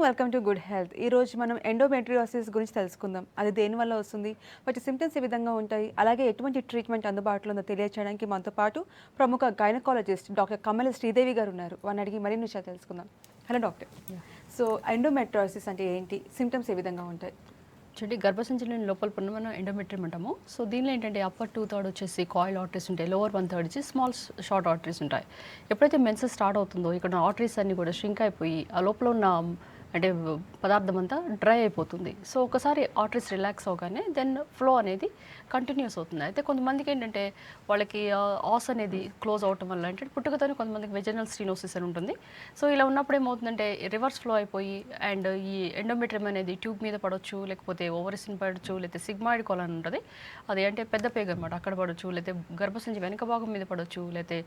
Welcome to good health. ఈరోజు మనం endometriosis గురించి తెలుసుకుందాం. అది దేనివల్ల వస్తుంది, వాటి సిమ్టమ్స్ ఏ విధంగా ఉంటాయి, అలాగే ఎటువంటి ట్రీట్మెంట్ అందుబాటులో ఉందో తెలియచేయడానికి మనతో పాటు ప్రముఖ గైనకాలజిస్ట్ డాక్టర్ కమల శ్రీదేవి గారు ఉన్నారు. వారిని అడిగి మరిన్ని విషయాలు తెలుసుకుందాం. Hello doctor. సో ఎండోమెట్రియోసిస్ అంటే ఏంటి, సిమ్టమ్స్ ఏ విధంగా ఉంటాయి? చూడండి, గర్భసంచిలోని లోపల ఉన్న మనం ఎండోమెట్రియం అంటాము. సో దీనిలో ఏంటంటే అప్పర్ 2/3 వచ్చేసి కాయిల్ ఆర్టరీస్ ఉంటాయి, లోవర్ 1/3 వచ్చి స్మాల్ షార్ట్ ఆర్టరీస్ ఉంటాయి. ఎప్పుడైతే మెన్సెస్ స్టార్ట్ అవుతుందో ఇక్కడ ఆర్టరీస్ అన్ని కూడా ష్రింక్ అయిపోయి ఆ లోపల ఉన్న అంటే పదార్థం అంతా డ్రై అయిపోతుంది. సో ఒకసారి ఆర్టరీస్ రిలాక్స్ అవగానే దెన్ ఫ్లో అనేది కంటిన్యూస్ అవుతుంది. అయితే కొంతమందికి ఏంటంటే వాళ్ళకి ఆస్ అనేది క్లోజ్ అవటం వల్ల అంటే పుట్టుకతోనే కొంతమందికి వెజనల్ స్టీనోసిస్ అని ఉంటుంది. సో ఇలా ఉన్నప్పుడు ఏమవుతుందంటే రివర్స్ ఫ్లో అయిపోయి అండ్ ఈ ఎండోమెట్రియం అనేది ట్యూబ్ మీద పడవచ్చు, లేకపోతే ఓవరిసిన్ పడవచ్చు, లేకపోతే సిగ్మాయిడ్ కాలన్ ఉంటుంది, అది అంటే పెద్ద పేగు అనమాట, అక్కడ పడవచ్చు, లేకపోతే గర్భసంచి వెనక భాగం మీద పడవచ్చు, లేకపోతే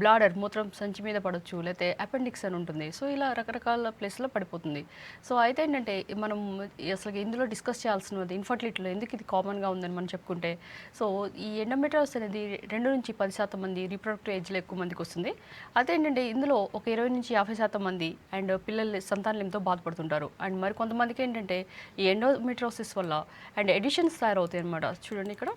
బ్లాడర్ మూత్రం సంచి మీద పడవచ్చు, లేకపోతే అపెండిక్స్ అని ఉంటుంది. సో ఇలా రకరకాల ప్లేస్లో పడిపోతుంది. సో అయితే ఏంటంటే మనం అసలు ఇందులో డిస్కస్ చేయాల్సినది ఇన్ఫర్టిలిటీలో ఎందుకు ఇది కామన్గా ఉందని మనం చెప్పుకుంటే, సో ఈ ఎండోమెట్రియోసిస్ అనేది 2-10% మంది రీప్రొడక్టివ్ ఏజ్లో ఎక్కువ మందికి వస్తుంది. అదేంటంటే ఇందులో ఒక 20-50% మంది అండ్ పిల్లలు సంతానలేమితో బాధపడుతుంటారు. అండ్ మరి కొంతమందికి ఏంటంటే ఈ ఎండోమెట్రియోసిస్ వల్ల అండ్ ఎడిషన్స్ తయారవుతాయి అన్నమాట. చూడండి ఇక్కడ.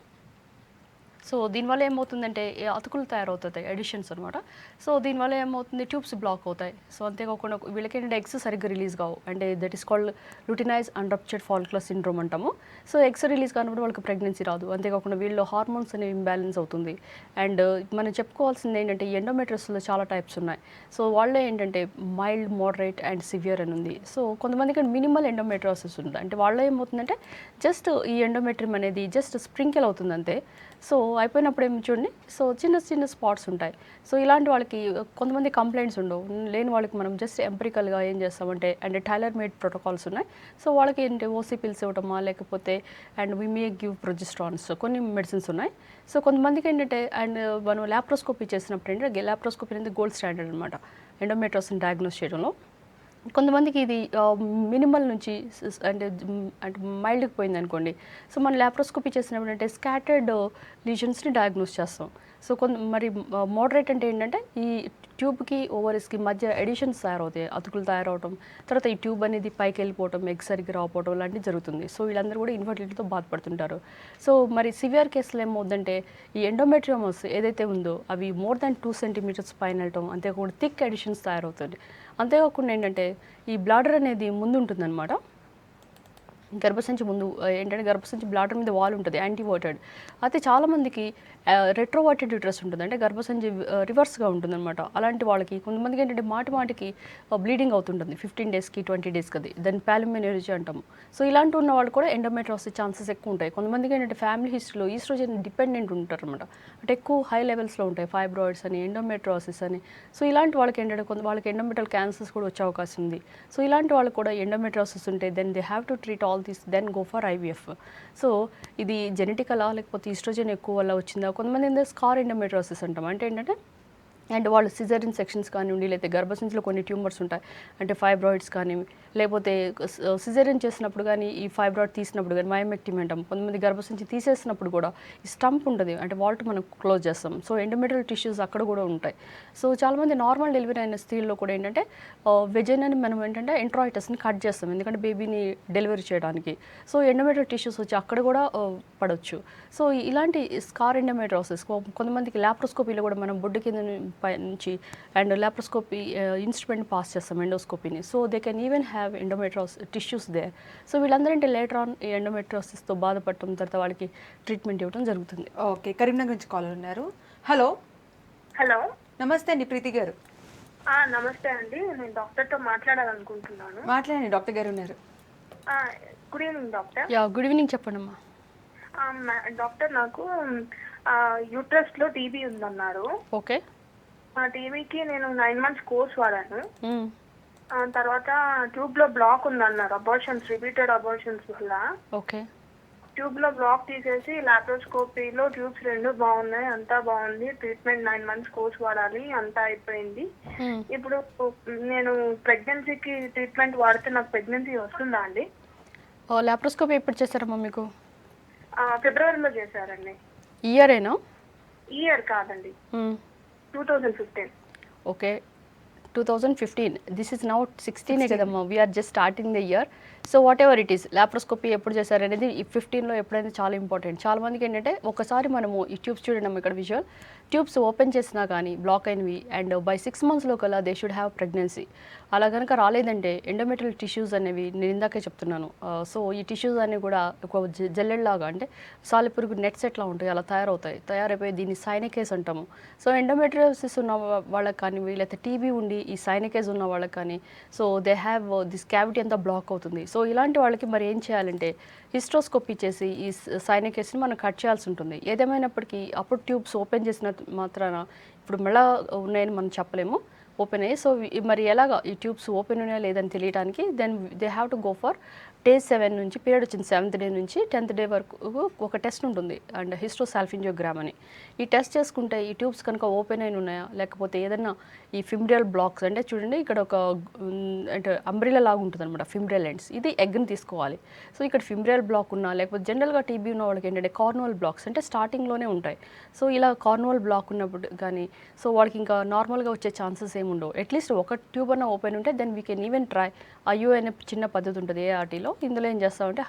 సో దీనివల్ల ఏమవుతుందంటే అతుకులు తయారవుతాయి, ఎడిషన్స్ అనమాట. సో దీనివల్ల ఏమవుతుంది, ట్యూబ్స్ బ్లాక్ అవుతాయి. సో అంతేకాకుండా వీళ్ళకి ఏంటంటే ఎగ్స్ సరిగ్గా రిలీజ్ కావు, అంటే that is called luteinized unruptured follicular syndrome అంటాము. సో ఎగ్స్ రిలీజ్ కానప్పుడు వాళ్ళకి ప్రెగ్నెన్సీ రాదు. అంతేకాకుండా వీళ్ళు హార్మోన్స్ అనేవి ఇంబ్యాలెన్స్ అవుతుంది. అండ్ మనం చెప్పుకోవాల్సింది ఏంటంటే ఎండోమెట్రియోసిస్లో చాలా టైప్స్ ఉన్నాయి. సో వాళ్ళే ఏంటంటే మైల్డ్, మోడరేట్ అండ్ సివియర్ అని ఉంది. సో కొంతమందికి మినిమల్ ఎండోమెట్రియోసిస్ ఉంది, అంటే వాళ్ళలో ఏమవుతుందంటే జస్ట్ ఈ ఎండోమెట్రియం అనేది జస్ట్ స్ప్రింకిల్ అవుతుంది అంతే. సో అయిపోయినప్పుడు ఏమి చూడండి, సో చిన్న చిన్న స్పాట్స్ ఉంటాయి. సో ఇలాంటి వాళ్ళకి కొంతమంది కంప్లైంట్స్ ఉండవు, లేని వాళ్ళకి మనం జస్ట్ ఎంపెరికల్గా ఏం చేస్తామంటే అండ్ టైలర్ మేడ్ ప్రోటోకాల్స్ ఉన్నాయి. సో వాళ్ళకి ఏంటి ఓసీ పిల్స్ ఇవ్వటమా, లేకపోతే and we may give progesterones, కొన్ని మెడిసిన్స్ ఉన్నాయి. సో కొంతమందికి ఏంటంటే అండ్ మనం ల్యాప్రోస్కోపీ చేసినప్పుడు ఏంటంటే ల్యాప్రోస్కోపీ అనేది గోల్డ్ స్టాండర్డ్ అనమాట ఎండోమెట్రియోసిస్ డయాగ్నోస్ చేయడంలో. కొంతమందికి ఇది మినిమల్ నుంచి అంటే అంటే మైల్డ్కి పోయింది అనుకోండి. సో మనం ల్యాప్రోస్కోపీ చేసినప్పుడు అంటే స్కాటర్డ్ లీజన్స్ని డయాగ్నోస్ చేస్తాం. సో మరి మోడరేట్ అంటే ఏంటంటే ఈ ట్యూబ్కి ఓవరీస్కి మధ్య ఎడిషన్స్ తయారవుతాయి, అతుకులు తయారవటం, తర్వాత ఈ ట్యూబ్ అనేది పైకి వెళ్ళిపోవటం, ఎగ్ సరిగ్గా రాకపోవడం లాంటివి జరుగుతుంది. సో వీళ్ళందరూ కూడా ఇన్ఫర్టిలిటీతో బాధపడుతుంటారు. సో మరి సివియర్ కేసులో ఏమవుతుందంటే ఈ ఎండోమెట్రియోమస్ ఏదైతే ఉందో అవి మోర్ దాన్ 2 సెంటీమీటర్స్ పైన వెళ్ళటం, అంతేకాకుండా థిక్ ఎడిషన్స్ తయారవుతుంది. అంతేకాకుండా ఏంటంటే ఈ బ్లాడర్ అనేది ముందు ఉంటుందన్నమాట, గర్భసంచి ముందు ఏంటంటే గర్భసంచి బ్లాడర్ మీద వాల్ ఉంటుంది, యాంటీవర్టెడ్. అయితే చాలామందికి రెట్రోవర్టెడ్ యూట్రస్ ఉంటుంది, అంటే గర్భసంచి రివర్స్గా ఉంటుందన్నమాట. అలాంటి వాళ్ళకి కొంతమందికి ఏంటంటే మాటికి బ్లీడింగ్ అవుతుంటుంది 15 డేస్కి 20 డేస్కి, అది దాన్ని పాలిమెనోరేజియా అంటాము. సో ఇలాంటి ఉన్న వాళ్ళు కూడా ఎండోమెట్రియోసిస్ ఛాన్సెస్ ఎక్కువ ఉంటాయి. కొంతమందికి ఏంటంటే ఫ్యామిలీ హిస్టరీలో ఈస్ట్రోజన్ డిపెండెంట్ ఉంటారు అనమాట, అంటే ఎక్కువ హై లెవెల్స్లో ఉంటాయి, ఫైబ్రాయిడ్స్ అని, ఎండోమెట్రియోసిస్ అని. సో ఇలాంటి వాళ్ళకి ఏంటంటే వాళ్ళకి ఎండోమెట్రియల్ క్యాన్సర్స్ కూడా వచ్చే అవకాశం ఉంది. సో ఇలాంటి వాళ్ళకి కూడా ఎండోమెట్రియోసిస్ ఉంటే then they have to treat all this, then go for IVF. So ఇది జెనెటికలా లేకపోతే ఈస్ట్రోజన్ ఎక్కువ వల్ల వచ్చిందా, కొంతమంది ఏంటంటే స్కార్ ఎండోమెట్రియోసిస్ అంటాం, అంటే ఏంటంటే అండ్ వాళ్ళు సిజరిన్ సెక్షన్స్ కానివ్వండి, లేకపోతే గర్భసంచిలో కొన్ని ట్యూమర్స్ ఉంటాయి, అంటే ఫైబ్రాయిడ్స్ కానీ, లేకపోతే సిజరిన్ చేసినప్పుడు కానీ ఈ ఫైబ్రాయిడ్ తీసినప్పుడు కానీ మయోమెక్టమీ అంటాం. కొంతమంది గర్భసంచి తీసేసినప్పుడు కూడా ఈ స్టంప్ ఉంటుంది, అంటే వాల్ట్ మనం క్లోజ్ చేస్తాం. సో ఎండోమెట్రియల్ టిష్యూస్ అక్కడ కూడా ఉంటాయి. సో చాలామంది నార్మల్ డెలివరీ అయిన స్త్రీల్లో కూడా ఏంటంటే వెజైనాని మనం ఏంటంటే ఎంట్రాయిటస్ని కట్ చేస్తాం, ఎందుకంటే బేబీని డెలివరీ చేయడానికి. సో ఎండోమెట్రియల్ టిష్యూస్ వచ్చి అక్కడ కూడా పడవచ్చు. సో ఇలాంటి స్కార్ ఎండోమెట్రియోసిస్ కొంతమందికి ల్యాప్రోస్కోపీలో కూడా మనం బొడ్డు కింద నుంచి అండ్ ల్యాప్రోస్కోపీ ఇన్స్ట్రుమెంట్ పాస్ చేస్తాం, ఎండోస్కోపీని. So they can even have endometriosis tissues there. So వీళ్ళందరంటే లేటర్ ఆన్ ఈ ఎండోమెట్రియోసిస్తో బాధపడటం, తర్వాత వాళ్ళకి ట్రీట్మెంట్ ఇవ్వడం జరుగుతుంది. ఓకే, కరీంనగర్ నుంచి కాల్ ఉన్నారు. హలో. హలో, నమస్తే అండి, ప్రీతి గారు. నమస్తే అండి. నేను డాక్టర్తో మాట్లాడాలనుకుంటున్నాను. మాట్లాడండి, డాక్టర్ గారు ఉన్నారు. Good evening doctor. Yeah, good evening, చెప్పండి అమ్మా. డాక్టర్, నాకు యూట్రస్లో టీబీ ఉందన్నారు. ఓకే. ఆ టీబీకి నేను 9 months కోర్స్ వాడాను. తర్వాత ట్యూబ్లో బ్లాక్ ఉందన్నారు, రిపీటెడ్ అబార్షన్స్ వల్ల. ఓకే. ట్యూబ్లో బ్లాక్ తీసేసి లాప్రోస్కోపీలో ట్యూబ్స్ 2 బాగున్నాయి, అంతా బాగుంది. ట్రీట్మెంట్ 9 months కోర్స్ వాడాలి, అంతా అయిపోయింది. ఇప్పుడు నేను ప్రెగ్నెన్సీకి ట్రీట్మెంట్ వాడితే నాకు ప్రెగ్నెన్సీ వస్తుందా అండి? లాప్రోస్కోపీ ఎప్పుడు చేశారమ్మా మీకు? ఫిబ్రవరిలో చేశారండి. ఇయరేనా? ఇయర్ కాదండి, 2015. ఓకే. 2015. దిస్ ఈజ్ నౌ 16 కదమ్మా, we are just starting the year. So whatever it is, laparoscopy ఎప్పుడు చేశారు అనేది ఈ 15లో ఎప్పుడైనా చాలా ఇంపార్టెంట్. చాలా మందికి ఏంటంటే ఒకసారి మనము ఈ ట్యూబ్స్ చూడండి ఇక్కడ విజువల్, ట్యూబ్స్ ఓపెన్ చేసినా కానీ బ్లాక్ అయినవి అండ్ బై 6 monthsలో కల్లా దే షుడ్ హ్యావ్ ప్రెగ్నెన్సీ. అలా కనుక రాలేదంటే ఎండోమెట్రియల్ టిష్యూస్ అనేవి నేను ఇందాకే చెప్తున్నాను. సో ఈ టిష్యూస్ అనేవి కూడా ఒక జల్లెడ్లాగా, అంటే సాలిపురుగు నెట్స్ ఎట్లా ఉంటాయి అలా తయారైపోయి దీన్ని సైనకేస్ అంటాము. సో ఎండోమెట్రియోసిస్ ఉన్న వాళ్ళకి కానీ, లేకపోతే టీబీ ఉండి ఈ సైనకేస్ ఉన్న వాళ్ళకి కానీ, so they have this cavity అంతా బ్లాక్ అవుతుంది. సో ఇలాంటి వాళ్ళకి మరి ఏం చేయాలంటే హిస్ట్రోస్కోపీ చేసి ఈ సైనకేస్ని మనం కట్ చేయాల్సి ఉంటుంది. ఏదేమైనప్పటికీ అప్పుడు ట్యూబ్స్ ఓపెన్ చేసిన మాత్రాన ఇప్పుడు మళ్ళీ ఉన్నాయని మనం చెప్పలేము, ఓపెన్ అయ్యి. సో మరి ఎలాగా ఈ ట్యూబ్స్ ఓపెన్ ఉన్నాయా లేదని తెలియడానికి then they have to go for day 7 నుంచి, పీరియడ్ వచ్చింది 7th day నుంచి 10th day వరకు ఒక టెస్ట్ ఉంటుంది అండ్ హిస్ట్రోసాల్ఫింజియోగ్రామ్ అని. ఈ టెస్ట్ చేసుకుంటే ఈ ట్యూబ్స్ కనుక ఓపెన్ అయిన ఉన్నాయా, లేకపోతే ఏదైనా ఈ ఫిమ్బ్రియల్ బ్లాక్స్, అంటే చూడండి ఇక్కడ ఒక అంటే అంబ్రిలా లాగా ఉంటుంది అనమాట ఫిమ్బ్రియల్ ఎండ్స్, ఇది ఎగ్ని తీసుకోవాలి. సో ఇక్కడ ఫిమ్బ్రియల్ బ్లాక్ ఉన్నా, లేకపోతే జనరల్గా టీబీ ఉన్న వాళ్ళకి ఏంటంటే కార్నువల్ బ్లాక్స్ అంటే స్టార్టింగ్లోనే ఉంటాయి. సో ఇలా కార్నువల్ బ్లాక్ ఉన్నప్పుడు కానీ సో వాళ్ళకి ఇంకా నార్మల్గా వచ్చే ఛాన్సెస్ ఏమి ఉండవు. అట్లీస్ట్ ఒక ట్యూబ్ అన్న ఓపెన్ ఉంటే then we can even try IU అనే చిన్న పద్ధతి ఉంటుంది ఏఆర్టీలో. ఇందులో ఏం చేస్తామంటే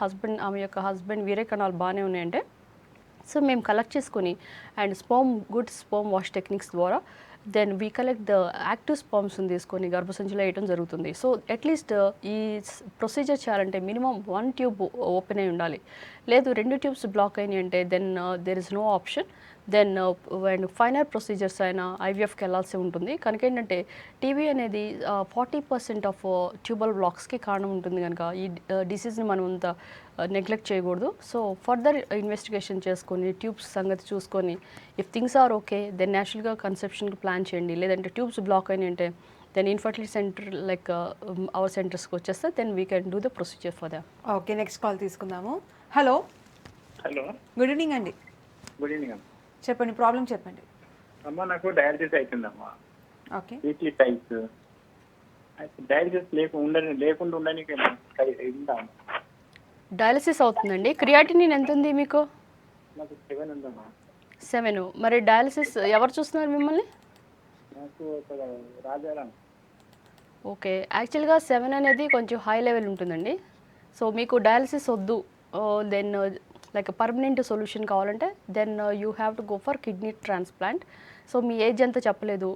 ఆమె యొక్క హస్బెండ్ వీరే కణాలు బాగానే ఉన్నాయంటే సో మేము కలెక్ట్ చేసుకుని and good sperm wash techniques ద్వారా then we collect the active స్పర్మ్స్ని తీసుకొని గర్భసంచిలో వేయడం జరుగుతుంది. సో అట్లీస్ట్ ఈ ప్రొసీజర్ చేయాలంటే మినిమం 1 ట్యూబ్ ఓపెన్ అయి ఉండాలి. లేదు 2 ట్యూబ్స్ బ్లాక్ అయినాయి అంటే then there is no option. Then and final procedures అయినా ఐవీఎఫ్కి వెళ్ళాల్సి ఉంటుంది. కనుక ఏంటంటే టీబీ అనేది 40% ఆఫ్ ట్యూబల్ బ్లాక్స్కి కారణం ఉంటుంది కనుక ఈ డిసీజ్ని మనం అంత నెగ్లెక్ట్ చేయకూడదు. సో ఫర్దర్ ఇన్వెస్టిగేషన్ చేసుకొని ట్యూబ్స్ సంగతి చూసుకొని if things are okay then న్యాచురల్గా కన్సెప్షన్కి ప్లాన్ చేయండి. లేదంటే ట్యూబ్స్ బ్లాక్ అయినాయి అంటే then infertility centre like our సెంటర్స్కి వచ్చేస్తే then we can do the procedure for that. Okay, next call తీసుకుందాము. హలో గుడ్ ఈవినింగ్ అండి. గుడ్ ఈవినింగ్ అమ్మ. చెప్పండి, ప్రాబ్లం చెప్పండి. అమ్మ నాకు డయాలసిస్ అవుతుందమ్మా, ఓకే. Weekly times. డయాలసిస్ లేకుండా ఉండడానికి ఉందా? డయాలసిస్ అవుతుందండి. క్రియాటినిన్ ఎంత ఉంది మీకు? నాకు 7 ఉందమ్మా. 7. మరి డయాలసిస్ ఎవరు చూస్తున్నారు మిమ్మల్ని? నాకు ఒక రాజారాం. ఓకే, యాక్చువల్గా 7 అనేది కొంచెం హై లెవెల్ ఉంటుందండి. సో మీకు డయాలసిస్ వద్దు, దెన్ లైక్ పర్మనెంట్ సొల్యూషన్ కావాలంటే then you have to go for kidney transplant. So మీ ఏజ్ అంతా చెప్పలేదు.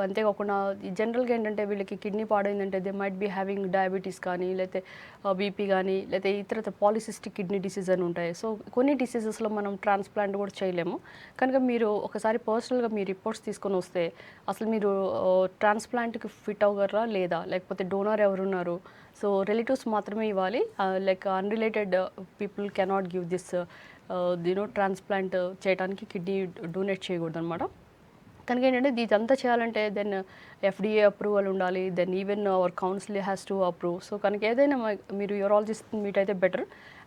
అంతేకాకుండా జనరల్గా ఏంటంటే వీళ్ళకి కిడ్నీ పాడైందంటే they might be having diabetes కానీ, లేకపోతే బీపీ కానీ, లేకపోతే ఇతర పాలిసిస్టిక్ కిడ్నీ డిసీజ్ అని ఉంటాయి. సో కొన్ని డిసీజెస్లో మనం ట్రాన్స్ప్లాంట్ కూడా చేయలేము. కనుక మీరు ఒకసారి పర్సనల్గా మీ రిపోర్ట్స్ తీసుకొని వస్తే అసలు మీరు ట్రాన్స్ప్లాంట్కి ఫిట్ అవ్వగలరా లేదా, లేకపోతే డోనర్ ఎవరున్నారు, సో రిలేటివ్స్ మాత్రమే ఇవ్వాలి, like unrelated people cannot give this transplant చేయడానికి కిడ్నీ డొనేట్ చేయకూడదు అనమాట. కనుక ఏంటంటే ఇదంతా చేయాలంటే దెన్ FDA అప్రూవల్ ఉండాలి, then even our council has to approve. So కనుక ఏదైనా మీరు యూరాలజిస్ట్ మీట్ అయితే better.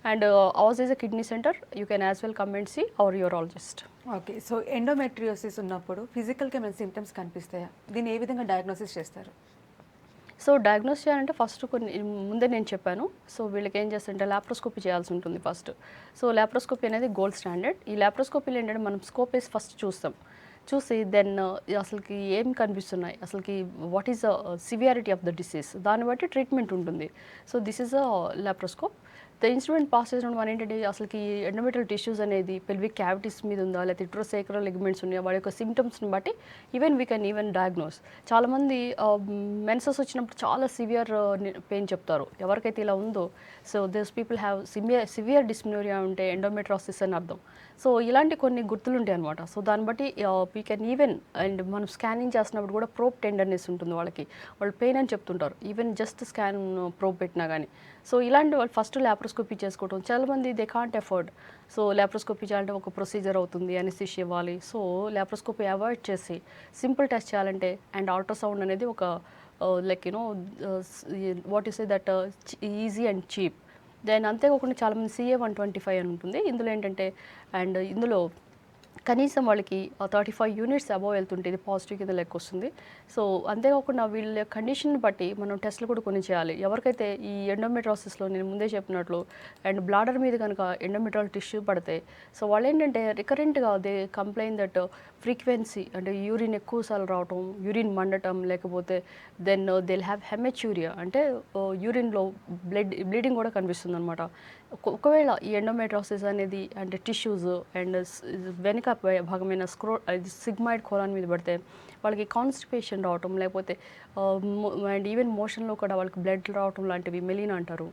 And ours is a kidney center, you can as well come and see our urologist. Okay, so endometriosis ఉన్నప్పుడు ఫిజికల్గా ఏమైనా symptoms కనిపిస్తాయా? దీన్ని ఏ విధంగా డయాగ్నోసిస్ చేస్తారు? సో డయాగ్నోస్ చేయాలంటే ఫస్ట్ కొన్ని ముందే నేను చెప్పాను. సో వీళ్ళకి ఏం చేస్తుంటే ల్యాప్రోస్కోపీ చేయాల్సి ఉంటుంది ఫస్ట్. సో ల్యాప్రోస్కోపీ అనేది గోల్డ్ స్టాండర్డ్. ఈ ల్యాప్రోస్కోపీలో ఏంటంటే మనం స్కోప్ వేసి ఫస్ట్ చూసి దెన్ అసలుకి ఏం కనిపిస్తున్నాయి, అసలుకి what is the severity of the disease, దాన్ని బట్టి ట్రీట్మెంట్ ఉంటుంది. So this is a laparoscope. The instrument pass చేసినప్పుడు మనం ఏంటంటే అసలుకి ఎండోమెట్రియల్ టిష్యూస్ అనేది పెల్విక్ క్యావిటీస్ మీద ఉందా, లేకపోతే ఇట్రోసేక్రల్ లిగమెంట్స్ ఉన్నాయా, వాడి యొక్క సిమ్టమ్స్ని బట్టి వీ కెన్ ఈవెన్ డయాగ్నోస్. చాలామంది మెన్సెస్ వచ్చినప్పుడు చాలా సివియర్ పెయిన్ చెప్తారు. ఎవరికైతే ఇలా ఉందో so this people have severe dysmenorrhoea ఉంటే ఎండోమెట్రోసిస్ అని అర్థం. సో ఇలాంటి కొన్ని గుర్తులు ఉంటాయి అనమాట. సో దాన్ని బట్టి వీ కెన్ ఈవెన్ అండ్ మనం స్కానింగ్ చేసినప్పుడు కూడా ప్రోబ్ టెండర్నెస్ ఉంటుంది వాళ్ళకి, వాళ్ళు పెయిన్ అని చెప్తుంటారు ఈవెన్ జస్ట్ స్కాన్ ప్రోబ్ పెట్టినా కానీ. సో ఇలాంటి వాళ్ళు ఫస్ట్ ల్యాప్రోస్కోపీ చేసుకోవడం. చాలామంది they can't afford. So laparoscopy చేయాలంటే ఒక ప్రొసీజర్ అవుతుంది, అనెస్థీషియా ఇవ్వాలి. సో ల్యాప్రోస్కోపీ అవాయిడ్ చేసి సింపుల్ టెస్ట్ చేయాలంటే అండ్ అల్ట్రాసౌండ్ అనేది ఒక like what is that easy and cheap. Then అంతేకాకుండా చాలామంది CA 125 అని ఉంటుంది. ఇందులో ఏంటంటే అండ్ ఇందులో కనీసం వాళ్ళకి 35 యూనిట్స్ అబవ్ వెళ్తుంటే ఇది పాజిటివ్ కింద లెక్క వస్తుంది. సో అంతేకాకుండా వీళ్ళ కండిషన్ బట్టి మనం టెస్ట్లు కూడా కొన్ని చేయాలి. ఎవరికైతే ఈ ఎండోమెట్రియోసిస్లో నేను ముందే చెప్పినట్లు అండ్ బ్లాడర్ మీద కనుక ఎండోమెట్రియల్ టిష్యూ పడితే సో వాళ్ళు ఏంటంటే రికరెంట్గా దే కంప్లైంట్ దట్ ఫ్రీక్వెన్సీ అంటే యూరిన్ ఎక్కువసార్లు రావటం, యూరిన్ మండటం, లేకపోతే దెన్ దిల్ హ్యావ్ హెమెచ్యూరియా అంటే యూరిన్లో బ్లీడింగ్ కూడా కనిపిస్తుంది అనమాట. ఒకవేళ ఈ ఎండోమెట్రియోసిస్ అనేది అంటే టిష్యూస్ అండ్ వెనుక భాగమైన సిగ్మాయిడ్ కోలాన్ మీద పడితే వాళ్ళకి కాన్స్టిపేషన్ రావటం, లేకపోతే అండ్ ఈవెన్ మోషన్లో కూడా వాళ్ళకి బ్లడ్ రావటం లాంటివి మెలీనా అంటారు.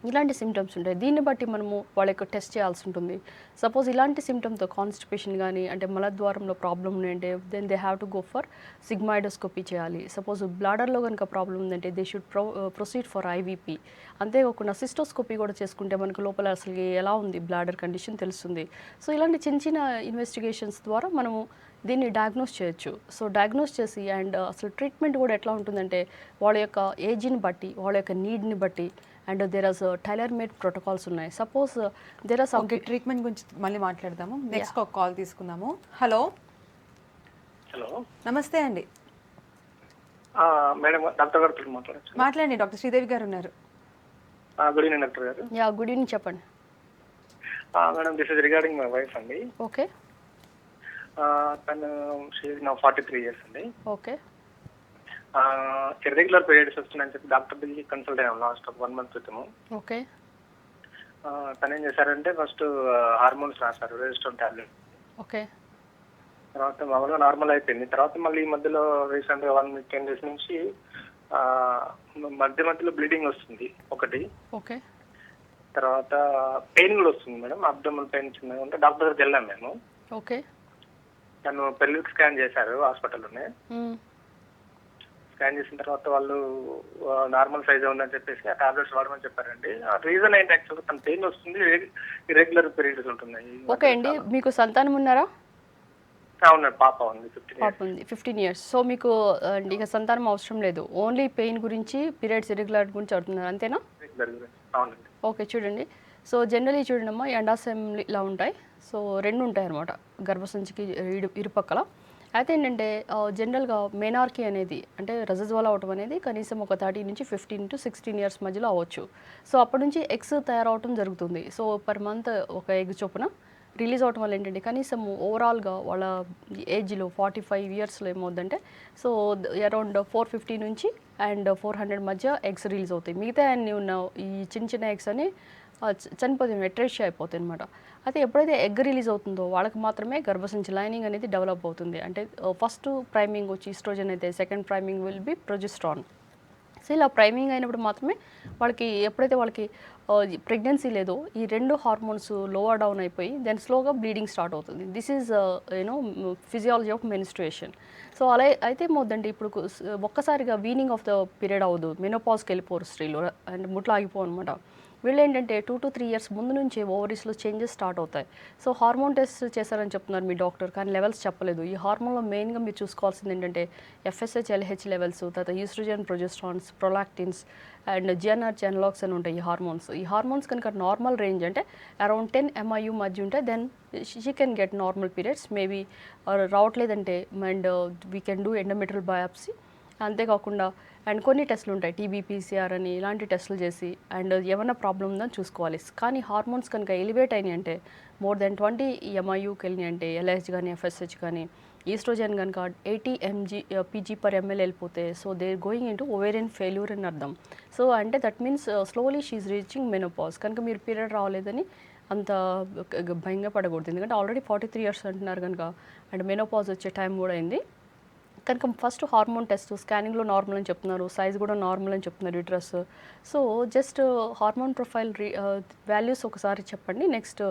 ఇలాంటి సిమ్టమ్స్ ఉంటాయి. దీన్ని బట్టి మనము వాళ్ళకి టెస్ట్ చేయాల్సి ఉంటుంది. సపోజ్ ఇలాంటి సిమ్టమ్తో కాన్స్టిపేషన్ కానీ అంటే మలద్వారంలో ప్రాబ్లం ఉందంటే then they have to go for sigmoidoscopy చేయాలి. సపోజ్ బ్లాడర్లో కనుక ప్రాబ్లం ఉందంటే they should proceed for IVP. అంతేకాకుండా సిస్టోస్కోపీ కూడా చేసుకుంటే మనకు లోపల అసలు ఎలా ఉంది బ్లాడర్ కండిషన్ తెలుస్తుంది. సో ఇలాంటి చిన్న చిన్న ఇన్వెస్టిగేషన్స్ ద్వారా మనము దీన్ని డయాగ్నోస్ చేయొచ్చు. సో డయాగ్నోస్ చేసి అండ్ అసలు ట్రీట్మెంట్ కూడా ఎట్లా ఉంటుందంటే వాళ్ళ యొక్క ఏజ్ని బట్టి, వాళ్ళ యొక్క నీడ్ని బట్టి and there are tailor made protocols ఉన్నాయి. Suppose there are okay, treatment గురించి మళ్ళీ మాట్లాడదాము. నెక్స్ట్ ఒక కాల్ తీసుకుందాము. హలో హలో, నమస్తే అండి. మేడం డాక్టర్ గారితో మాట్లాడచ్చు? మాట్లాడండి, డాక్టర్ శ్రీదేవి గారు ఉన్నారు. గుడ్ ఈవినింగ్ డాక్టర్ గారు. యా, గుడ్ ఈవినింగ్, చెప్పండి. Madam this is regarding my wife అండి. ఓకే తను నా 43 years అండి. ఓకే ఇర్రెగ్యులర్ పీరియడ్స్ వస్తున్నాయని చెప్పి డాక్టర్ దగ్గరికి కన్సల్ట్ అయ్యాము లాస్ట్ 1 month క్రితము. ఓకే తను ఏం చేశారంటే ఫస్ట్ హార్మోన్స్ రాశారు, రెజిస్టోన్ టాబ్లెట్. ఓకే తర్వాత మామూలుగా నార్మల్ అయిపోయింది. తర్వాత మళ్ళీ ఈ మధ్యలో రీసెంట్గా 1 week 10 days నుంచి మధ్యలో బ్లీడింగ్ వస్తుంది ఒకటి. ఓకే తర్వాత పెయిన్ కూడా వస్తుంది మేడం, అబ్డోమల్ పెయిన్ చిన్నగా ఉంటే డాక్టర్ దగ్గరికి వెళ్ళాం మేము. ఓకే తను పెల్విక్ స్కాన్ చేశారు హాస్పిటల్లోనే. స్కాన్ చేసిన తర్వాత వాళ్ళు నార్మల్ సైజ్ ఉందని చెప్పేసి ఆ టాబ్లెట్స్ వాడమని చెప్పారండి. రీజన్ ఏంటి యాక్చువల్గా తన పెయిన్ వస్తుంది, ఇర్రెగ్యులర్ పీరియడ్స్ ఉంటున్నాయి. ఓకే అండి, మీకు సంతానం ఉన్నారా? అవునండి, పాప ఉంది, 15 పాప ఉంది, 15 years. సో మీకు ఇక సంతానం అవసరం లేదు, ఓన్లీ పెయిన్ గురించి, పీరియడ్స్ ఇర్రెగ్యులర్ గురించి అడుగుతున్నారు, అంతేనా? అవునండి. ఓకే చూడండి, సో జనరలీ చూడండి అమ్మా, ఎండాశయం ఇలా ఉంటాయి. సో 2 ఉంటాయి అనమాట గర్భసంచికి ఇరుపక్కల. అయితే ఏంటంటే జనరల్గా మెనార్కీ అనేది అంటే రజజ్వాల అవటం అనేది కనీసం ఒక 13 నుంచి 15 to 16 years మధ్యలో అవ్వచ్చు. సో అప్పటి నుంచి ఎగ్స్ తయారవటం జరుగుతుంది. సో పర్ మంత్ ఒక ఎగ్ చొప్పున రిలీజ్ అవటం వల్ల ఏంటంటే కనీసం ఓవరాల్గా వాళ్ళ ఏజ్లో 45 yearsలో ఏమవుద్దంటే సో అరౌండ్ 450 నుంచి అండ్ 400 మధ్య ఎగ్స్ రిలీజ్ అవుతాయి. మిగతా అన్ని ఉన్న ఈ చిన్న చిన్న ఎగ్స్ అని చనిపోతాయి, ఎట్రేషియా అయిపోతాయి అనమాట. అయితే ఎప్పుడైతే ఎగ్ రిలీజ్ అవుతుందో వాళ్ళకి మాత్రమే గర్భసంచి లైనింగ్ అనేది డెవలప్ అవుతుంది. అంటే ఫస్ట్ ప్రైమింగ్ వచ్చి ఈస్ట్రోజన్ అయితే second priming will be progesterone. So ఇలా ప్రైమింగ్ అయినప్పుడు మాత్రమే వాళ్ళకి ఎప్పుడైతే వాళ్ళకి ప్రెగ్నెన్సీ లేదో ఈ 2 హార్మోన్స్ లోవర్ డౌన్ అయిపోయి దెన్ స్లోగా బ్లీడింగ్ స్టార్ట్ అవుతుంది. This is physiology of menstruation. So అలా అయితే ఏమవుద్దంటే ఇప్పుడు ఒక్కసారిగా వీనింగ్ ఆఫ్ ద పీరియడ్ అవ్వదు, మెనోపాజ్కి వెళ్ళిపోరు స్త్రీలు అండ్ ముట్లు ఆగిపో అనమాట. వీళ్ళు ఏంటంటే 2 to 3 years ముందు నుంచి ఓవరీస్లో చేంజెస్ స్టార్ట్ అవుతాయి. సో హార్మోన్ టెస్ట్ చేశారని చెప్తున్నారు మీ డాక్టర్, కానీ లెవెల్స్ చెప్పలేదు. ఈ హార్మోన్లో మెయిన్గా మీరు చూసుకోవాల్సింది ఏంటంటే FSH, LH లెవెల్స్, తర్వాత oestrogen, progesterones, prolactins and GnRH analogues అని ఉంటాయి. ఈ హార్మోన్స్ కనుక నార్మల్ రేంజ్ అంటే అరౌండ్ 10 MIU మధ్య ఉంటే then she can get normal periods. Maybe రావట్లేదంటే and we can do endometrial biopsy. అంతేకాకుండా అండ్ కొన్ని టెస్టులు ఉంటాయి, TB-PCR అని, ఇలాంటి టెస్టులు చేసి అండ్ ఏమైనా ప్రాబ్లం ఉందని చూసుకోవాలి. కానీ హార్మోన్స్ కనుక ఎలివేట్ అయినాయి అంటే మోర్ దెన్ 20 MIUకి వెళ్ళినాయి అంటే LH కానీ FSH కానీ ఈస్ట్రోజన్ కనుక 80 pg/ml వెళ్ళిపోతే so they going into ovarian failure అని అర్థం. సో అంటే that means slowly she's reaching menopause. కనుక మీరు పీరియడ్ రావలేదని అంత భయంగా పడకూడదు, ఎందుకంటే ఆల్రెడీ 43 years అంటున్నారు కనుక అండ్ మెనోపాజ్ వచ్చే టైం కూడా అయింది కనుక ఫస్ట్ హార్మోన్ టెస్ట్ స్కానింగ్లో నార్మల్ అని చెప్తున్నారు, సైజ్ కూడా నార్మల్ అని చెప్తున్నారు uterus. So just hormone profile values ఒకసారి చెప్పండి. Next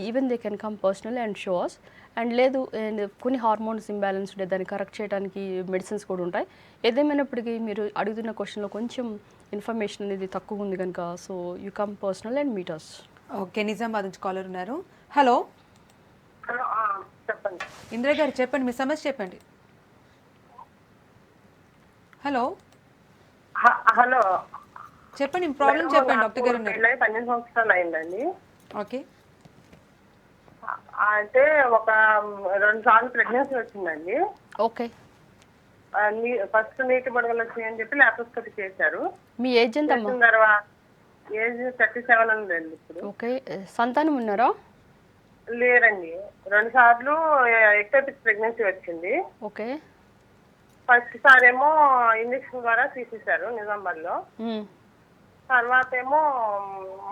even they can come personal and shows. And లేదు కొన్ని హార్మోన్స్ ఇంబ్యాలెన్స్ ఉంటే దాన్ని కరెక్ట్ చేయడానికి మెడిసిన్స్ కూడా ఉంటాయి. ఏదేమైనప్పటికీ మీరు అడుగుతున్న క్వశ్చన్లో కొంచెం ఇన్ఫర్మేషన్ అనేది తక్కువ ఉంది కనుక so you come personal and meet us. Okay, Nizamabad నుంచి కాలర్ ఉన్నారు. హలో చెప్పండి. ఇందిరా గారు చెప్పండి, మీ సమస్య చెప్పండి. హలో హలో చెప్పండి, ప్రాబ్లం చెప్పండి, డాక్టర్ గారు ఉన్నారు. 12 సంవత్సరాలు అయిందండి. ఓకే, అంటే ఒక 2 సార్లు ప్రెగ్నెన్సీ వచ్చిందండి. ఓకే. ఫస్ట్ నీటి బుడగలు వచ్చాయని చెప్పి లాప్రోస్కోపీ చేశారు. మీ ఏజ్ ఎంతమ్మా? చేసిన తర్వాత ఏజ్ 37 ఉందండి ఇప్పుడు. ఓకే. సంతానం ఉన్నారా? లేరండి. 2 సార్లు ఎక్టోపిక్ ప్రెగ్నెన్సీ వచ్చింది. ఓకే. ఫస్ట్ సార్ ఏమో ఇంజక్షన్ ద్వారా తీసేశారు నిజామాబాద్లో. తర్వాత ఏమో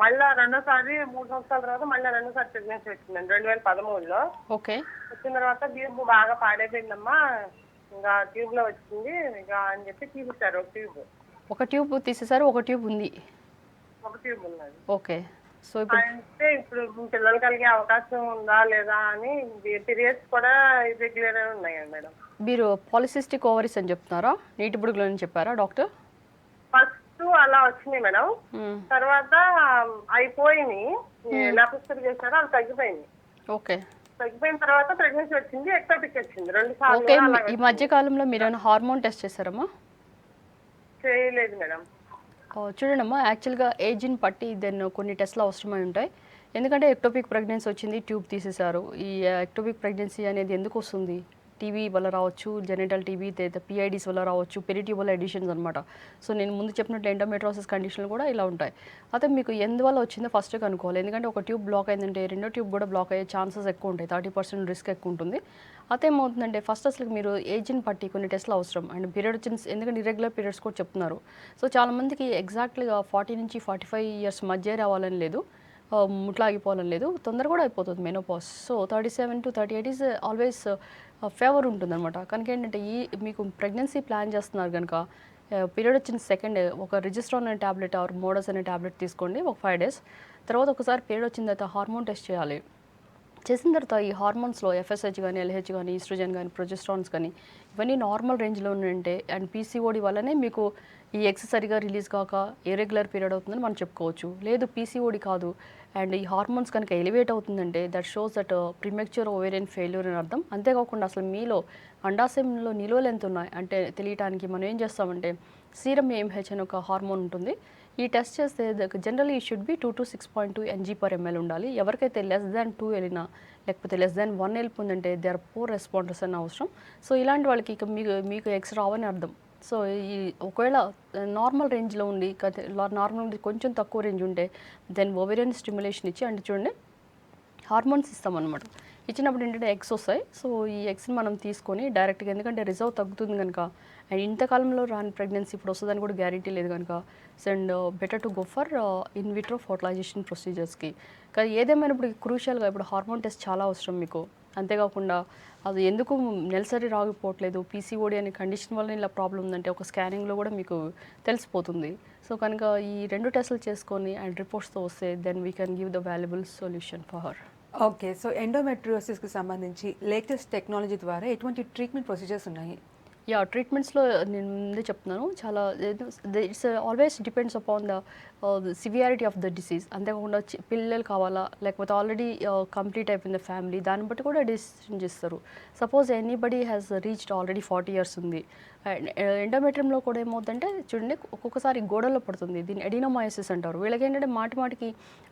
మళ్ళా రెండోసారి 3 సంవత్సరాల తర్వాత మళ్ళీ రెండోసారి ప్రెగ్నెన్సీ వచ్చిందండి 2013లో. ఓకే. వచ్చిన తర్వాత ట్యూబ్ బాగా పాడైపోయిందమ్మా, ఇంకా ట్యూబ్ లో వచ్చింది ఇక అని చెప్పి తీసేశారు. ఒక ట్యూబ్ తీసేశారు, ఒక ట్యూబ్ ఉంది. ఒక ట్యూబ్ ఉన్నది. ఓకే. సో ఇప్పుడు అంటే ఇప్పుడు పిల్లలు కలిగే అవకాశం ఉందా లేదా అని పీరియడ్స్ కూడా ఇర్రెగ్యులర్ ఉన్నాయండి మేడం. మీరు పాలిసిస్టిక్ ఓవరీస్ అని చెప్తున్నారా? నీటి బుడుగులు అని చెప్పారా డాక్టర్? ఫస్ట్ అలా వచ్చినాయి మేడం, తర్వాత అయిపోయినాయి, లాప్రోస్కోపీ చేశారు, అవి తగ్గిపోయింది. ఓకే. తగ్గిపోయిన తర్వాత ప్రెగ్నెన్సీ వచ్చింది, ఎక్టోపిక్ వచ్చింది 2 సార్లు. ఓకే. ఈ మధ్య కాలంలో మీరు ఏమైనా హార్మోన్ టెస్ట్ చేశారమ్మా? చేయలేదు మేడం. చూడండమ్మా, యాక్చువల్గా ఏజ్ని బట్టి దెన్ కొన్ని టెస్ట్లు అవసరమై ఉంటాయి. ఎందుకంటే ఎక్టోపిక్ ప్రెగ్నెన్సీ వచ్చింది, ట్యూబ్ తీసేశారు. ఈ ఎక్టోపిక్ ప్రెగ్నెన్సీ అనేది ఎందుకు వస్తుంది? టీవీ వల్ల రావచ్చు, జెనిటల్ టీవీ, పిఐడిస్ వల్ల రావచ్చు, పెరిట్యూబల్ ఎడిషన్స్ అనమాట. సో నేను ముందు చెప్పినట్లు ఎండోమెట్రోసిస్ కండిషన్లు కూడా ఇలా ఉంటాయి. అయితే మీకు ఎందువల్ల వచ్చిందో ఫస్ట్ కనుక్కోవాలి. ఎందుకంటే ఒక ట్యూబ్ బ్లాక్ అయిందంటే రెండో ట్యూబ్ కూడా బ్లాక్ అయ్యే ఛాన్సెస్ ఎక్కువ ఉంటాయి, 30% రిస్క్ ఎక్కువ ఉంటుంది. అయితే ఏమవుతుందంటే ఫస్ట్ అసలు మీరు ఏజ్ని బట్టి కొన్ని టెస్ట్లు అవసరం. అండ్ పీరియడ్ వచ్చిన, ఎందుకంటే ఇర్రెగ్యులర్ పీరియడ్స్ కూడా చెప్తున్నారు. సో చాలామందికి ఎగ్జాక్ట్లీగా 40 నుంచి 45 ఇయర్స్ మధ్య రావాలని లేదు, ముట్లా ఆగిపోవాలని లేదు, తొందరగా కూడా అయిపోతుంది menopause. So 37 to 38 is always favour ఉంటుందన్నమాట. కనుక ఏంటంటే మీకు ప్రెగ్నెన్సీ ప్లాన్ చేస్తున్నారు కనుక పీరియడ్ వచ్చిన సెకండ్ ఒక రిజిస్ట్రాన్ అనే ట్యాబ్లెట్ ఆర్ మోడస్ అనే ట్యాబ్లెట్ తీసుకోండి ఒక 5 days. తర్వాత ఒకసారి పీరియడ్ వచ్చిన తర్వాత హార్మోన్ టెస్ట్ చేయాలి. చేసిన తర్వాత ఈ హార్మోన్స్లో ఎఫ్ఎస్హెచ్ కానీ, ఎల్హెచ్ కానీ, ఈస్ట్రోజన్ కానీ, ప్రొజెస్ట్రాన్స్ కానీ ఇవన్నీ నార్మల్ రేంజ్లో ఉంటే అండ్ పీసీఓడి వల్లనే మీకు ఈ ఎగ్స్ సరిగా రిలీజ్ కాక ఇర్రెగ్యులర్ పీరియడ్ అవుతుందని మనం చెప్పుకోవచ్చు. లేదు పీసీఓడి కాదు అండ్ ఈ హార్మోన్స్ కనుక ఎలివేట్ అవుతుందంటే that shows that premature ovarian failure అని అర్థం. అంతేకాకుండా అసలు మీలో అండాశయంలో నిలువలు ఎంత ఉన్నాయి అంటే తెలియటానికి మనం ఏం చేస్తామంటే సీరం ఏఎంహెచ్ అని ఒక హార్మోన్ ఉంటుంది. ఈ టెస్ట్ చేస్తే జనరల్లీ ఈ షుడ్ బి 2 to 6.2 ng/ml ఉండాలి. ఎవరికైతే less than 2 వెళ్ళినా లేకపోతే less than 1 వెళ్ళిపోయిందంటే దే ఆర్ పూర్ రెస్పాండర్స్ అని అవసరం. సో ఇలాంటి వాళ్ళకి ఇక మీకు ఎక్స్ రావని అర్థం. సో ఈ ఒకవేళ నార్మల్ రేంజ్లో ఉండి నార్మల్ కొంచెం తక్కువ రేంజ్ ఉంటే దెన్ ఓవేరియన్ స్టిమ్యులేషన్ ఇచ్చి అంటే చూడండి హార్మోన్స్ ఇస్తామన్నమాట. ఇచ్చినప్పుడు ఏంటంటే ఎగ్స్ వస్తాయి. సో ఈ ఎగ్స్ని మనం తీసుకొని డైరెక్ట్గా, ఎందుకంటే రిజర్వ్ తగ్గుతుంది కనుక అండ్ ఇంతకాలంలో రాని ప్రెగ్నెన్సీ ఇప్పుడు వస్తుందని కూడా గ్యారంటీ లేదు కనుక and better to go for in vitro fertilisation ప్రొసీజర్స్కి. కానీ ఏదేమైనా ఇప్పుడు క్రూషియల్గా ఇప్పుడు హార్మోన్ టెస్ట్ చాలా అవసరం మీకు. అంతేకాకుండా అది ఎందుకు నెలసరి రాగిపోవట్లేదు, పీసీఓడి అనే కండిషన్ వల్ల ఇలా ప్రాబ్లం ఉందంటే ఒక స్కానింగ్లో కూడా మీకు తెలిసిపోతుంది. సో కనుక ఈ 2 టెస్టులు చేసుకొని అండ్ రిపోర్ట్స్తో వస్తే then we can give the valuable solution for her. Okay. So ఎండోమెట్రియోసిస్కి సంబంధించి లేటెస్ట్ టెక్నాలజీ ద్వారా ఎటువంటి ట్రీట్మెంట్ ప్రొసీజర్స్ ఉన్నాయి? యా, ట్రీట్మెంట్స్లో నేను ముందే చెప్తున్నాను, చాలా it's always depends upon the severity of the disease. అంతేకాకుండా పిల్లలు కావాలా లేకపోతే ఆల్రెడీ కంప్లీట్ అయిపోయింది ఫ్యామిలీ, దాన్ని బట్టి కూడా డిసిషన్ చేస్తారు. Suppose anybody has reached already 40 years ఉంది. ఎండోమెట్రియంలో కూడా ఏమవుతుందంటే చూడండి ఒక్కొక్కసారి గోడల్లో పడుతుంది, దీన్ని ఎడినోమయోసిస్ అంటారు. వీళ్ళకి ఏంటంటే మాటికి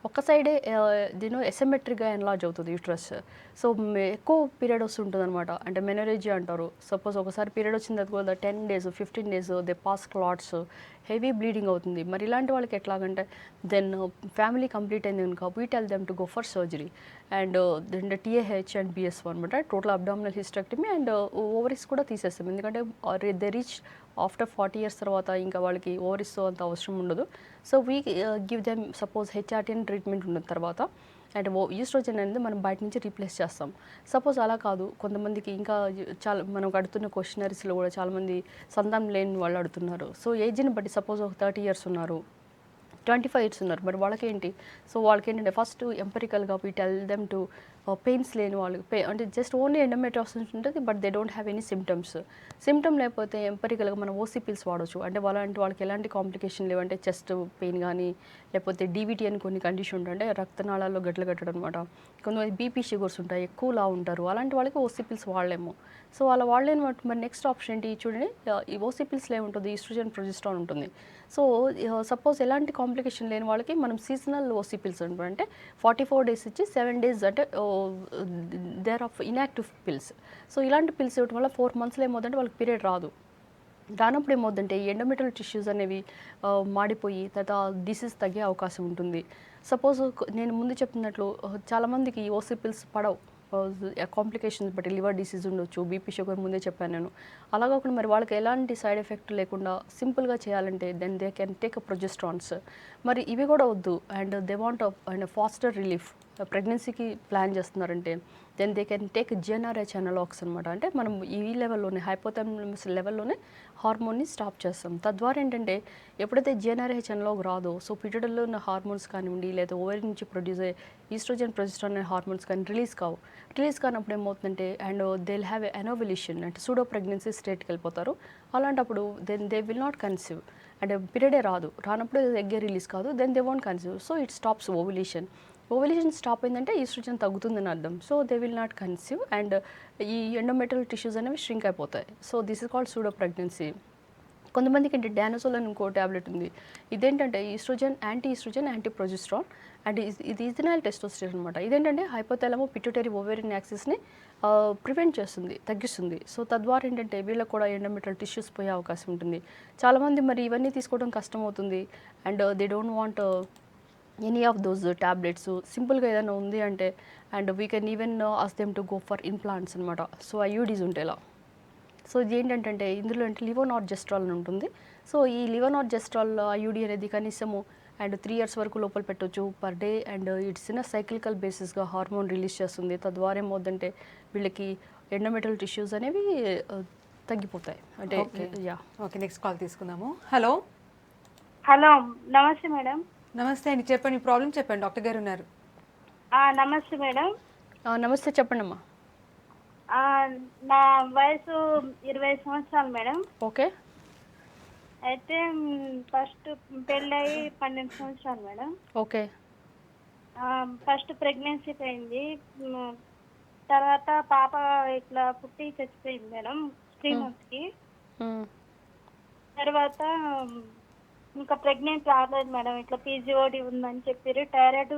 ఒక్క సైడే దీని ఎసిమెట్రిక్గా ఎన్లార్జ్ అవుతుంది యూట్రస్. సో ఎక్కువ పీరియడ్ వస్తుంటుంది అనమాట, అంటే మెనోరేజియా అంటారు. సపోజ్ ఒకసారి పీరియడ్ వచ్చిన తర్వాత 10 days 15 days they pass clots, heavy bleeding అవుతుంది. మరి ఇలాంటి వాళ్ళకి ఎట్లాగంటే దెన్ ఫ్యామిలీ కంప్లీట్ అయింది కనుక we tell them to go for surgery and then TAH and BSO అనమాట, total abdominal hysterectomy and ovaries కూడా తీసేస్తాం. ఎందుకంటే దే రీచ్ ఆఫ్టర్ 40 years తర్వాత ఇంకా వాళ్ళకి ఓవరీస్ అంత అవసరం ఉండదు. So we give them suppose HRT treatment ఉన్న తర్వాత అండ్ ఈస్ట్రోజన్ అనేది మనం బయట నుంచి రీప్లేస్ చేస్తాం. సపోజ్ అలా కాదు, కొంతమందికి ఇంకా చాలా మనం అడుగుతున్న క్వశ్చనరీస్లో కూడా చాలామంది సంతానం లేని వాళ్ళు అడుగుతున్నారు. సో ఏజ్ని బట్టి సపోజ్ ఒక 30 years ఉన్నారు, 25 years ఉన్నారు, మరి వాళ్ళకేంటి? సో వాళ్ళకి ఏంటంటే ఫస్ట్ ఎంపెరికల్గా we tell them to pains లేని వాళ్ళకి అంటే జస్ట్ ఓన్లీ ఎండోమెట్రియోసిస్ ఉంటుంది but they don't have any symptom లేకపోతే ఎంపెరికల్గా మనం ఓసీ పిల్స్ వాడవచ్చు. అంటే వాళ్ళకి ఎలాంటి కాంప్లికేషన్ లేవంటే చెస్ట్ పెయిన్ కానీ లేకపోతే DVT అని కొన్ని కండిషన్ ఉంటాయి, అంటే రక్తనాళాల్లో గడ్డలు కట్టడం అనమాట. కొంతమంది BP షుగర్స్ ఉంటాయి, ఎక్కువ లా ఉంటారు, అలాంటి వాళ్ళకి ఓసీ పిల్స్ వాడలేము. సో అలా వాడలేని మరి నెక్స్ట్ ఆప్షన్ ఏంటి చూడండి, ఈ ఓసీ పిల్స్లో ఏముంటుంది, ఈస్ట్రోజన్ ప్రొజెస్ట్రాన్ ఉంటుంది. సో సపోజ్ ఎలాంటి కాంప్లికేషన్ లేని వాళ్ళకి మనం సీజనల్ ఓసీ పిల్స్ అంటే 44 days ఇచ్చి 7 days అంటే there of inactive pills. So ఇలాంటి పిల్స్ ఇవ్వడం వల్ల 4 మంత్స్లో ఏమవుతుందంటే వాళ్ళకి పీరియడ్ రాదు. రానప్పుడు ఏమవుతుందంటే ఈ ఎండోమెట్రియల్ టిష్యూస్ అనేవి మాడిపోయి తర్వాత డిసీజ్ తగ్గే అవకాశం ఉంటుంది. సపోజ్ నేను ముందు చెప్తున్నట్లు చాలామందికి ఓసీ పిల్స్ పడవు, కాంప్లికేషన్స్ బట్టి లివర్ డిసీజ్ ఉండొచ్చు, బీపీ షుగర్ ముందే చెప్పాను నేను. అలా కాకుండా మరి వాళ్ళకి ఎలాంటి సైడ్ ఎఫెక్ట్ లేకుండా సింపుల్గా చేయాలంటే then they can take a progesterones. మరి ఇవి కూడా వద్దు and they want and faster relief, ప్రెగ్నెన్సీకి ప్లాన్ చేస్తున్నారంటే then they can take GnRH analogues అనమాట. అంటే మనం ఈ లెవెల్లోనే హైపోథాలమస్ లెవెల్లోనే హార్మోన్ని స్టాప్ చేస్తాం. తద్వారా ఏంటంటే ఎప్పుడైతే జిఎన్ఆర్హెచ్ అనలాగ్ రాదో సో పిరియడ్లో ఉన్న హార్మోన్స్ కానివ్వండి లేదా ఓవరీ నుంచి ప్రొడ్యూస్ అయ్యే ఈస్ట్రోజన్ ప్రొజెస్ట్రాన్ అనే హార్మోన్స్ కానీ రిలీజ్ కానప్పుడు ఏమవుతుందంటే and they will have a anovulation అంటే సూడో ప్రెగ్నెన్సీ స్టేట్కి వెళ్ళిపోతారు. అలాంటప్పుడు then they will not conceive అంటే పీరియడే రానప్పుడు ఎగ్గే రిలీజ్ కాదు, then they won't conceive. So it stops ovulation stop అయిందంటే ఈస్ట్రోజన్ తగ్గుతుందని అర్థం. So they will not conceive and ఈ ఎండోమెట్రియల్ టిష్యూస్ అనేవి ష్రింక్ అయిపోతాయి. So this is called pseudo pregnancy. కొంతమందికి అంటే డానోసోల్ అని ఇంకో ట్యాబ్లెట్ ఉంది. ఇదేంటంటే anti oestrogen anti progesterone and ఇది ఈథినైల్ టెస్టోస్టెరాన్ అనమాట. ఇదేంటంటే హైపోథాలమో పిట్యూటరీ ఓవేరియన్ యాక్సిస్ని ప్రివెంట్ చేస్తుంది, తగ్గిస్తుంది. సో తద్వారా ఏంటంటే వీళ్ళకి కూడా ఎండోమెట్రియల్ టిష్యూస్ పోయే అవకాశం ఉంటుంది. చాలామంది మరి ఇవన్నీ తీసుకోవడం కష్టం అవుతుంది and they don't want any of those tablets. సింపుల్గా ఏదైనా ఉంది అంటే and we can even ask them to go for implants అనమాట. సో ఐయూడీస్ ఉంటాయి ఇలా. సో ఇది ఏంటంటే ఇందులో అంటే లివోనార్జెస్ట్రాల్ అని ఉంటుంది. సో ఈ లివోనార్జెస్ట్రాల్ ఐయూడీ అనేది కనీసము అండ్ 3 years వరకు లోపల పెట్టవచ్చు per day and it's in cyclical బేసిస్గా హార్మోన్ రిలీజ్ చేస్తుంది. తద్వారా ఏమవుతుందంటే వీళ్ళకి ఎండోమెట్రియల్ టిష్యూస్ అనేవి తగ్గిపోతాయి. అంటే ఓకే నెక్స్ట్ కాల్ తీసుకుందాము. హలో హలో నమస్తే మేడం. నమస్తే అండి, చెప్పండి ప్రాబ్లం చెప్పండి, డాక్టర్ గారు ఉన్నారు. నమస్తే మేడం. నమస్తే చెప్పండి అమ్మా. నా వయసు 20 సంవత్సరాలు మేడం. ఓకే. అయితే ఫస్ట్ పెళ్ళయి 12 సంవత్సరాలు మేడం. ఓకే. ఫస్ట్ ప్రెగ్నెన్సీ పోయింది, తర్వాత పాప ఇట్లా పుట్టి చచ్చిపోయింది మేడం 3 monthsకి. తర్వాత ఇంకా ప్రెగ్నెంట్ రాలేదు మేడం. ఇట్లా పీజీఓడి ఉందని చెప్పారు, థైరాయిడ్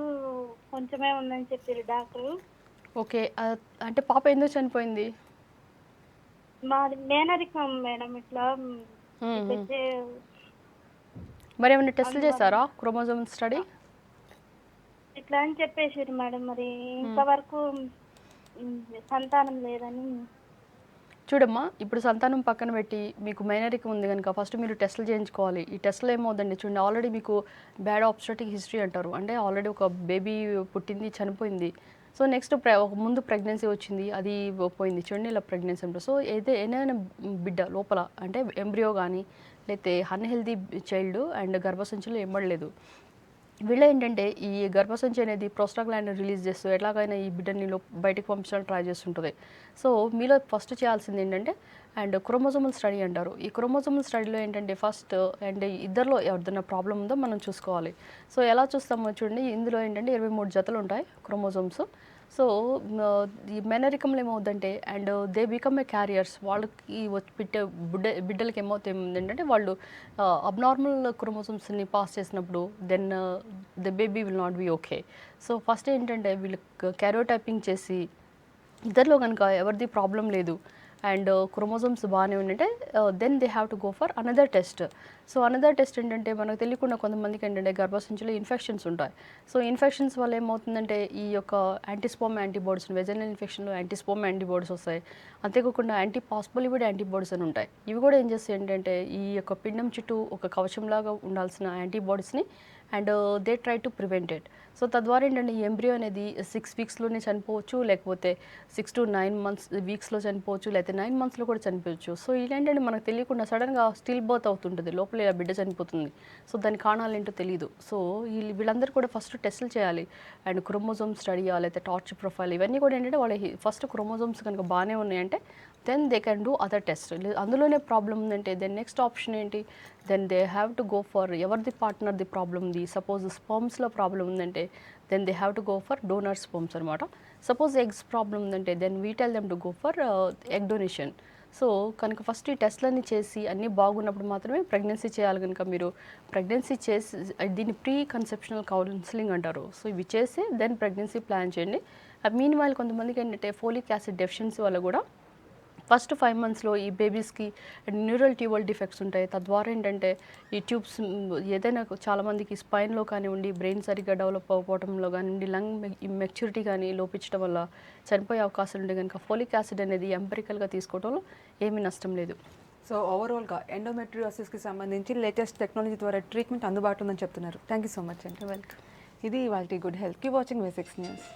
కొంచెమే ఉందని చెప్పారు డాక్టర్. ఓకే. అంటే పాప ఎందుకు చనిపోయింది? మాది మేనరికం మేడం. ఇట్లా మరి ఏమైనా టెస్టులు చేశారా క్రోమోజోమ్ స్టడీ? ఇట్లా అని చెప్పేసారు మేడం. మరి ఇంతవరకు సంతానం లేదని. చూడమ్మా, ఇప్పుడు సంతానం పక్కన పెట్టి మీకు మైనరికం ఉంది కనుక ఫస్ట్ మీరు టెస్టులు చేయించుకోవాలి. ఈ టెస్టులు ఏమవుతుందండి చూడండి, ఆల్రెడీ మీకు బ్యాడ్ ఆబ్స్టెటిక్ హిస్టరీ అంటారు, అంటే ఆల్రెడీ ఒక బేబీ పుట్టింది చనిపోయింది. సో నెక్స్ట్ ముందు ప్రెగ్నెన్సీ వచ్చింది, అది పోయింది చూడండి, ఇలా ప్రెగ్నెన్సీ ఉంటుంది. సో ఏదైనా బిడ్డ లోపల అంటే ఎంబ్రియో కానీ లేకపోతే అన్హెల్దీ చైల్డ్ అండ్ గర్భసంచిలో ఏమడలేదు. వీళ్ళ ఏంటంటే ఈ గర్భసంచి అనేది ప్రోస్టాగ్లాండ్ రిలీజ్ చేస్తూ ఎట్లాగైనా ఈ బిడ్డని బయటకు పంపించడానికి ట్రై చేస్తుంటుంది. సో మీలో ఫస్ట్ చేయాల్సింది ఏంటంటే అండ్ క్రోమోజోమల్ స్టడీ అంటారు. ఈ క్రోమోజోమల్ స్టడీలో ఏంటంటే ఫస్ట్ అండ్ ఇద్దరిలో ఎవరిదైనా ప్రాబ్లం ఉందో మనం చూసుకోవాలి. సో ఎలా చూస్తామో చూడండి, ఇందులో ఏంటంటే 23 జతలు ఉంటాయి క్రోమోజోమ్స్. సో ఈ మెనరికంలో ఏమవుతుందంటే and they become a carriers. వాళ్ళకి పెట్టే బిడ్డలకి ఏమవుతుంది ఏంటంటే వాళ్ళు అబ్నార్మల్ క్రోమోజోమ్స్ని పాస్ చేసినప్పుడు then the baby will not be okay. So first ఏంటంటే వీళ్ళకి క్యారియోటైపింగ్ చేసి ఇద్దరిలో కనుక ఎవరిది ప్రాబ్లం లేదు అండ్ క్రోమోజోమ్స్ బాగానే ఉంటే then they have to go for another test. So another test ఏంటంటే మనకు తెలియకుండా కొంతమందికి ఏంటంటే గర్భసంచిలో ఇన్ఫెక్షన్స్ ఉంటాయి. సో ఇన్ఫెక్షన్స్ వల్ల ఏమవుతుందంటే ఈ యొక్క యాంటీస్పోమ్ యాంటీబాడీస్, వెజనల్ ఇన్ఫెక్షన్లో యాంటీస్పోమ్ యాంటీబాడీస్ వస్తాయి. అంతేకాకుండా యాంటీపాస్పోలిపిడ్ యాంటీబాడీస్ అని ఉంటాయి. ఇవి కూడా ఏం చేస్తాయి ఏంటంటే ఈ యొక్క పిండం చుట్టూ ఒక కవచంలాగా ఉండాల్సిన యాంటీబాడీస్ని and they try to prevent it. So తద్వారా ఏంటంటే ఈ ఎంబ్రియో అనేది 6 weeksలోనే చనిపోవచ్చు, లేకపోతే 6 to 9 weeksలో చనిపోవచ్చు, లేకపోతే 9 monthsలో కూడా చనిపోవచ్చు. సో ఇలాంటి మనకు తెలియకుండా సడన్గా స్టిల్ బర్త్ అవుతుంటుంది, లోపల ఇలా బిడ్డ చనిపోతుంది. సో దాని కారణాలు ఏంటో తెలియదు. సో వీళ్ళందరూ కూడా ఫస్ట్ టెస్టులు చేయాలి అండ్ క్రోమోజోమ్ స్టడీయా లేకపోతే టార్చ్ ప్రొఫైల్ ఇవన్నీ కూడా ఏంటంటే వాళ్ళ ఫస్ట్ క్రోమోజోమ్స్ కనుక బాగానే ఉన్నాయంటే then they can do other test. అందులోనే ప్రాబ్లం ఉందంటే దెన్ నెక్స్ట్ ఆప్షన్ ఏంటి, then they have to go for ఎవరిది పార్ట్నర్ది ప్రాబ్లం ఉంది. సపోజ్ స్పర్మ్స్లో ప్రాబ్లం ఉందంటే then they have to go for donor sperms అనమాట. సపోజ్ ఎగ్స్ ప్రాబ్లం ఉందంటే then we tell them to go for egg donation. So కనుక first ఈ టెస్ట్లన్నీ చేసి అన్నీ బాగున్నప్పుడు మాత్రమే ప్రెగ్నెన్సీ చేయాలి. కనుక మీరు ప్రెగ్నెన్సీ చేసి దీన్ని ప్రీ కన్సెప్షనల్ కౌన్సిలింగ్ అంటారు. సో ఇవి చేసి దెన్ ప్రెగ్నెన్సీ ప్లాన్ చేయండి మీన్ వైల్ కొంతమందికి ఏంటంటే ఫోలిక్ యాసిడ్ డెఫిషియన్సీ వల్ల కూడా ఫస్ట్ 5 monthsలో ఈ బేబీస్కి న్యూరల్ ట్యూబల్ డిఫెక్ట్స్ ఉంటాయి. తద్వారా ఏంటంటే ఈ ట్యూబ్స్ ఏదైనా చాలామందికి స్పైన్లో కానివ్వండి, బ్రెయిన్ సరిగ్గా డెవలప్ అవ్వకపోవడంలో కానివ్వండి, లంగ్ మెచ్యూరిటీ కానీ లోపించడం వల్ల చనిపోయే అవకాశాలు ఉంటే కనుక ఫోలిక్ యాసిడ్ అనేది ఎంపెరికల్గా తీసుకోవడంలో ఏమీ నష్టం లేదు. సో ఓవరాల్గా ఎండోమెట్రియోసిస్కి సంబంధించి లేటెస్ట్ టెక్నాలజీ ద్వారా ట్రీట్మెంట్ అందుబాటులో ఉందని చెప్తున్నారు. థ్యాంక్ యూ సో మచ్ అండి. వెల్కమ్. ఇది ఇవాల్టి good health. Keep watching V6 news.